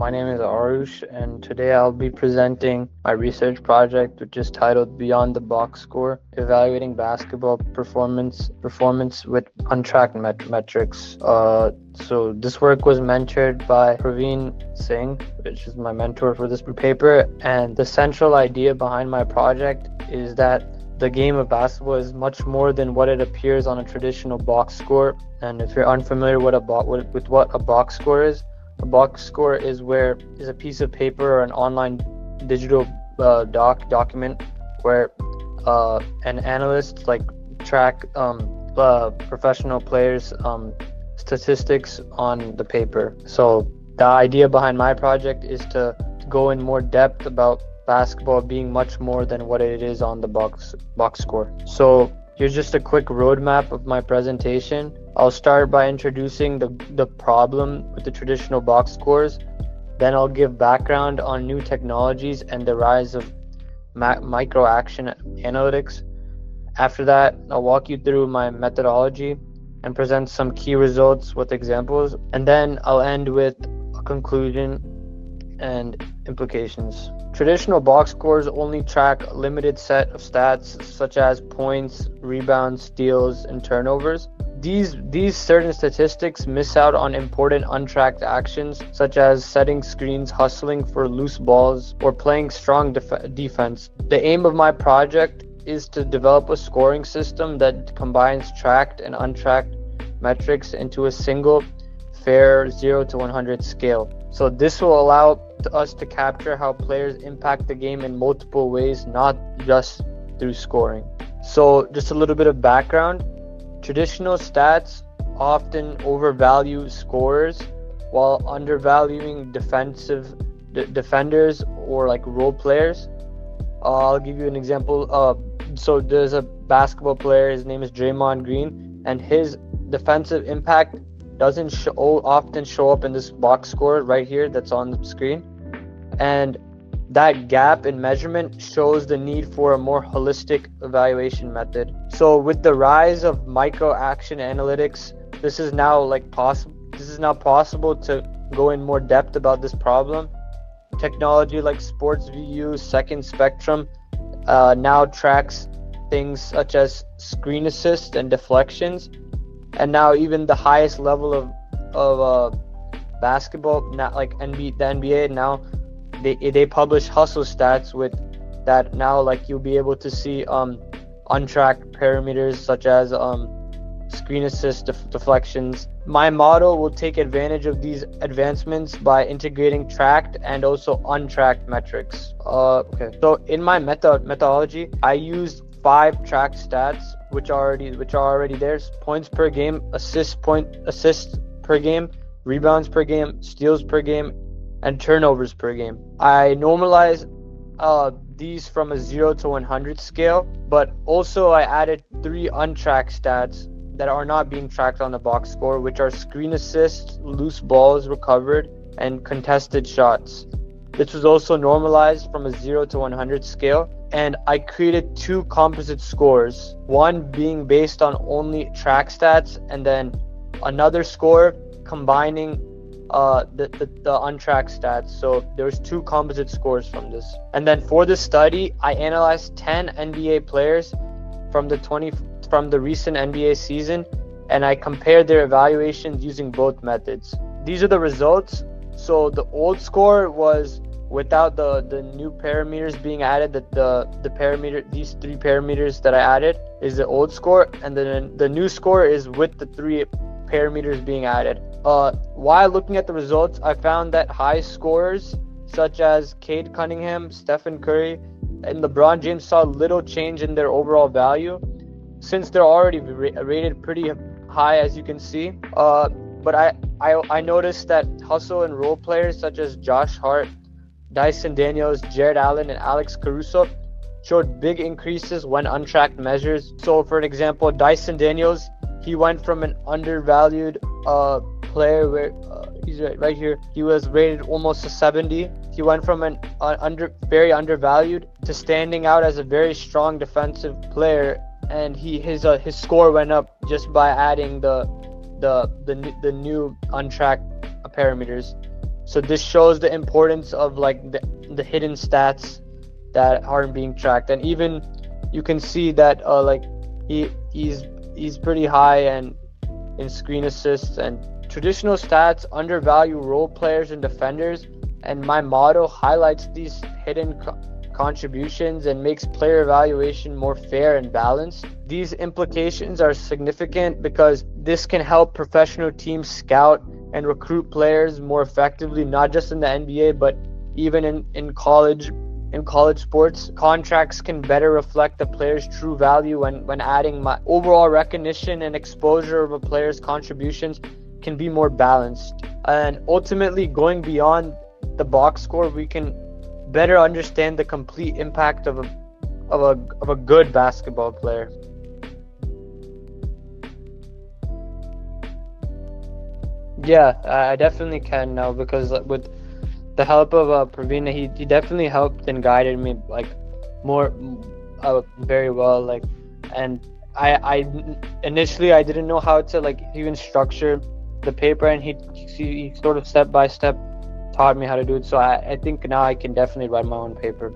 My name is Aarush, and today I'll be presenting my research project, which is titled Beyond the Box Score: Evaluating Basketball Performance with Untracked Metrics. So this work was mentored by Praveen Singh, which is my mentor for this paper, and the central idea behind my project is that the game of basketball is much more than what it appears on a traditional box score. And if you're unfamiliar with what a box score is, a box score is a piece of paper or an online digital document where an analyst track professional players statistics on the paper. So the idea behind my project is to go in more depth about basketball being much more than what it is on the box score. So here's just a quick roadmap of my presentation. I'll start by introducing the problem with the traditional box scores. Then I'll give background on new technologies and the rise of micro action analytics. After that, I'll walk you through my methodology and present some key results with examples. And then I'll end with a conclusion and implications. Traditional box scores only track a limited set of stats such as points, rebounds, steals, and turnovers. These certain statistics miss out on important untracked actions such as setting screens, hustling for loose balls, or playing strong defense. The aim of my project is to develop a scoring system that combines tracked and untracked metrics into a single, fair 0 to 100 scale. So this will allow us to capture how players impact the game in multiple ways, not just through scoring. So just a little bit of background. Traditional stats often overvalue scorers while undervaluing defenders or role players. I'll give you an example. So there's a basketball player, his name is Draymond Green, and his defensive impact doesn't often show up in this box score right here that's on the screen. And that gap in measurement shows the need for a more holistic evaluation method. So with the rise of micro action analytics, this is now possible to go in more depth about this problem. Technology like SportsVU, Second Spectrum now tracks things such as screen assist and deflections. And now even the highest level of basketball, not like the NBA, now they publish hustle stats with that. Now you'll be able to see untracked parameters such as screen assist, deflections. My model will take advantage of these advancements by integrating tracked and also untracked metrics. So in my methodology, I used 5 tracked stats which are already there: points per game, assists per game, rebounds per game, steals per game, and turnovers per game. I normalize these from a 0 to 100 scale, but also I added 3 untracked stats that are not being tracked on the box score, which are screen assists, loose balls recovered, and contested shots. This was also normalized from a 0 to 100 scale, and I created 2 composite scores, one being based on only track stats, and then another score combining the untracked stats. So there's 2 composite scores from this. And then for this study, I analyzed 10 NBA players from the recent NBA season, and I compared their evaluations using both methods. These are the results. So the old score was without the new parameters being added. These 3 parameters that I added is the old score, and then the new score is with the 3 parameters being added. While looking at the results, I found that high scorers such as Cade Cunningham, Stephen Curry, and LeBron James saw little change in their overall value, since they're already rated pretty high, as you can see. But I noticed that hustle and role players such as Josh Hart, Dyson Daniels, Jared Allen, and Alex Caruso showed big increases when untracked measures. So for an example, Dyson Daniels, he went from an undervalued player where he's right here, he was rated almost a 70. He went from an very undervalued to standing out as a very strong defensive player, and his score went up just by adding the new untracked parameters. So this shows the importance of like the hidden stats that aren't being tracked. And even you can see that like he's pretty high and in screen assists, and traditional stats undervalue role players and defenders, and my model highlights these hidden contributions and makes player evaluation more fair and balanced. These implications are significant because this can help professional teams scout and recruit players more effectively, not just in the NBA, but even in college. In college sports, contracts can better reflect the player's true value when adding my overall recognition and exposure of a player's contributions can be more balanced. And ultimately, going beyond the box score, we can better understand the complete impact of a good basketball player. Yeah, I definitely can now, because with the help of Praveen, he definitely helped and guided me like more very well. Like, and I initially I didn't know how to like even structure the paper, and he sort of step by step taught me how to do it. So I think now I can definitely write my own paper.